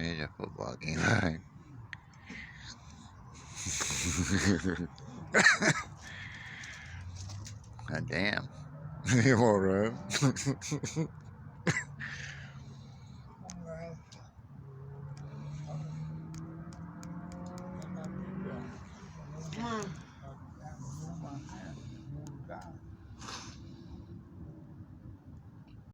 It's a football game. Right? God damn. You alright?